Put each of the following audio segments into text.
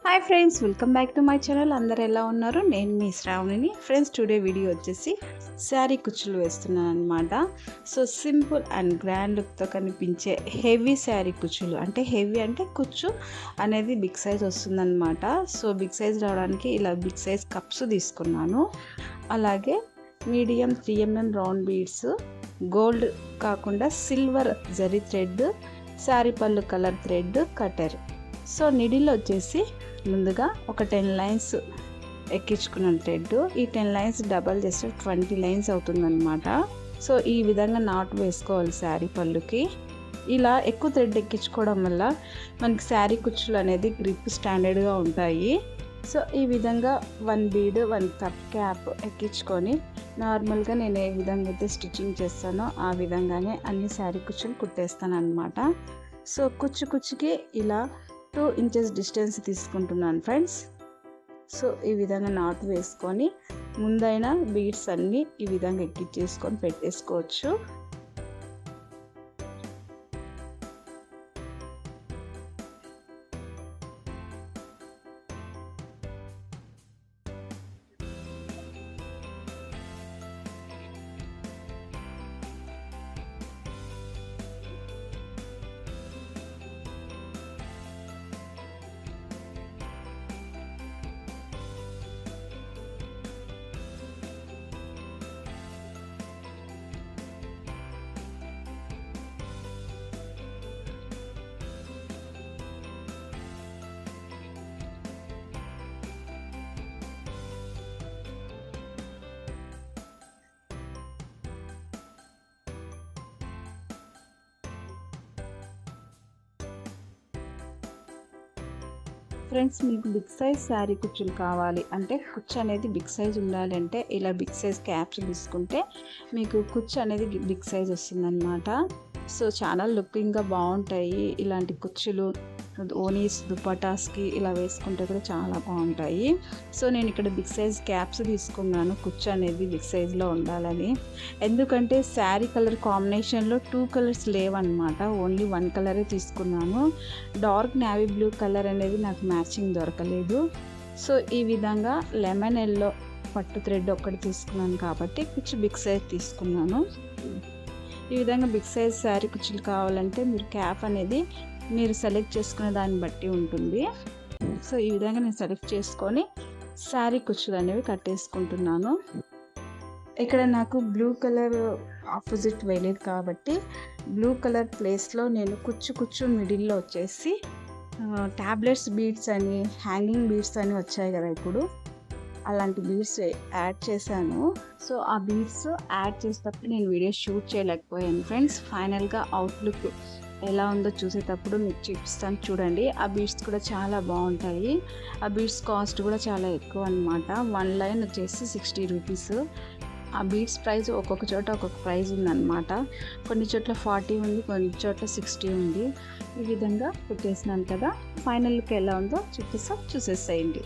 Hi friends, welcome back to my channel. అందరు ఎలా ఉన్నారు? నేను మీ శ్రావణిని. ఫ్రెండ్స్, టుడే వీడియో వచ్చేసి శారీ కుచ్చులు వేస్తున్నాను అనమాట. సో సింపుల్ అండ్ గ్రాండ్ లుక్తో కనిపించే హెవీ శారీ కుచ్చులు, అంటే హెవీ అంటే కుచ్చు అనేది బిగ్ సైజ్ వస్తుందన్నమాట. సో బిగ్ సైజ్ రావడానికి ఇలా బిగ్ సైజ్ కప్స్ తీసుకున్నాను. అలాగే medium 3mm round beads, gold కాకుండా సిల్వర్ జరీ థ్రెడ్, శారీ పళ్ళు colour thread, cutter. So needle వచ్చేసి ముందుగా ఒక 10 లైన్స్ ఎక్కించుకున్నాను థ్రెడ్. ఈ 10 లైన్స్ డబల్ చేస్తే 20 లైన్స్ అవుతుందన్నమాట. సో ఈ విధంగా నాట్ వేసుకోవాలి శారీ పళ్ళుకి. ఇలా ఎక్కువ థ్రెడ్ ఎక్కించుకోవడం వల్ల మనకి శారీ కుచ్చులు అనేది గ్రిప్ స్టాండర్డ్గా ఉంటాయి. సో ఈ విధంగా 1 బీడ్ 1 కప్ క్యాప్ ఎక్కించుకొని నార్మల్గా నేను ఏ విధంగా అయితే స్టిచ్చింగ్ చేస్తానో ఆ విధంగానే అన్ని శారీ కుచ్చులు కుట్టేస్తాను అనమాట. సో కుచ్చుకి ఇలా 2 ఇంచెస్ డిస్టెన్స్ తీసుకుంటున్నాను ఫ్రెండ్స్. సో ఈ విధంగా నాట్ వేసుకొని ముందైనా బీడ్స్ అన్నీ ఈ విధంగా ఎక్కించేసుకొని పెట్టేసుకోవచ్చు. ఫ్రెండ్స్, మీకు బిగ్ సైజ్ శారీ కుచ్చులు కావాలి అంటే, కుచ్చు అనేది బిగ్ సైజ్ ఉండాలి అంటే ఇలా బిగ్ సైజ్ క్యాప్స్ తీసుకుంటే మీకు కుచ్చు అనేది బిగ్ సైజ్ వస్తుందన్నమాట. సో చాలా లుకింగ్గా బాగుంటాయి ఇలాంటి కుచ్చులు. ఓనీస్ దుపటాస్కి ఇలా వేసుకుంటే కూడా చాలా బాగుంటాయి. సో నేను ఇక్కడ బిగ్ సైజ్ క్యాప్స్ తీసుకున్నాను, కుచ్చు అనేది బిగ్ సైజ్లో ఉండాలని. ఎందుకంటే శారీ కలర్ కాంబినేషన్లో 2 కలర్స్ లేవన్నమాట, ఓన్లీ 1 కలరే తీసుకున్నాను. డార్క్ నేవీ బ్లూ కలర్ అనేది నాకు మ్యాచింగ్ దొరకలేదు. సో ఈ విధంగా లెమన్ ఎల్లో పట్టు థ్రెడ్ ఒక్కటి తీసుకున్నాను కాబట్టి కుచ్చు బిగ్ సైజ్ తీసుకున్నాను. ఈ విధంగా బిగ్ సైజ్ శారీ కుచ్చులు కావాలంటే మీరు క్యాప్ అనేది మీరు సెలెక్ట్ చేసుకునే దాన్ని బట్టి ఉంటుంది. సో ఈ విధంగా నేను సెలెక్ట్ చేసుకొని శారీ కుచ్చులు అనేవి కట్టేసుకుంటున్నాను. ఇక్కడ నాకు బ్లూ కలర్ ఆపోజిట్ వేయలేదు కాబట్టి బ్లూ కలర్ ప్లేస్లో నేను కుచ్చు మిడిల్లో వచ్చేసి ట్యాబ్లెట్స్ బీడ్స్ అని, హ్యాంగింగ్ బీడ్స్ అని వచ్చాయి కదా ఇప్పుడు, అలాంటి బీడ్స్ యాడ్ చేశాను. సో ఆ బీడ్స్ యాడ్ చేసేటప్పుడు నేను వీడియో షూట్ చేయలేకపోయాను ఫ్రెండ్స్. ఫైనల్గా అవుట్లుక్ ఎలా ఉందో చూసేటప్పుడు మీకు చూపిస్తాను, చూడండి. ఆ బీడ్స్ కూడా చాలా బాగుంటాయి. ఆ బీడ్స్ కాస్ట్ కూడా చాలా ఎక్కువ అనమాట. 1 లైన్ వచ్చేసి 60 రూపీస్. ఆ బీడ్స్ ప్రైస్ ఒక్కొక్క చోట ఒక్కొక్క ప్రైస్ ఉందన్నమాట. కొన్ని చోట్ల 40 ఉంది, కొన్ని చోట్ల 60 ఉంది. ఈ విధంగా పెట్టేసినాను కదా, ఫైనల్ లుక్ ఎలా ఉందో చూసేసేయండి.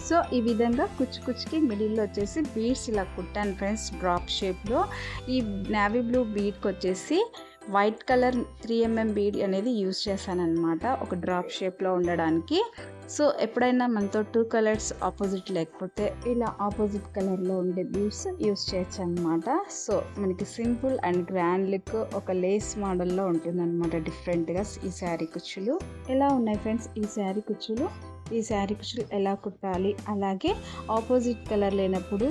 సో ఈ విధంగా కుచ్చుకి మిడిల్లో వచ్చేసి బీడ్స్ ఇలా కుట్టాను ఫ్రెండ్స్, డ్రాప్ షేప్లో. ఈ నేవీ బ్లూ బీడ్కి వచ్చేసి వైట్ కలర్ 3mm బీడ్ అనేది యూజ్ చేశాను అనమాట, ఒక డ్రాప్ షేప్లో ఉండడానికి. సో ఎప్పుడైనా మనతో 2 కలర్స్ ఆపోజిట్ లేకపోతే ఇలా ఆపోజిట్ కలర్లో ఉండే బీడ్స్ యూజ్ చేయొచ్చు అనమాట. సో మనకి సింపుల్ అండ్ గ్రాండ్ లుక్, ఒక లేస్ మోడల్లో ఉంటుంది అనమాట డిఫరెంట్గా. ఈ శారీ కుచ్చులు ఎలా ఉన్నాయి ఫ్రెండ్స్? ఈ శారీ కుచ్చులు ఎలా కుట్టాలి, అలాగే ఆపోజిట్ కలర్ లేనప్పుడు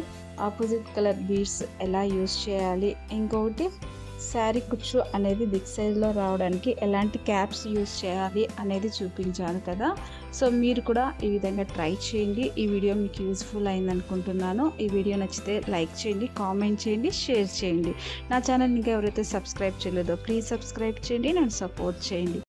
ఆపోజిట్ కలర్ బీడ్స్ ఎలా యూజ్ చేయాలి, ఇంకొకటి శారీ కుచ్చు అనేది బిగ్ సైజ్లో రావడానికి ఎలాంటి క్యాప్స్ యూజ్ చేయాలి అనేది చూపించాను కదా. సో మీరు కూడా ఈ విధంగా ట్రై చేయండి. ఈ వీడియో మీకు యూజ్ఫుల్ అయింది అనుకుంటున్నాను. ఈ వీడియో నచ్చితే లైక్ చేయండి, కామెంట్ చేయండి, షేర్ చేయండి. నా ఛానల్ ఇంకా ఎవరైతే సబ్స్క్రైబ్ చేయలేదో ప్లీజ్ సబ్స్క్రైబ్ చేయండి, నన్ను సపోర్ట్ చేయండి.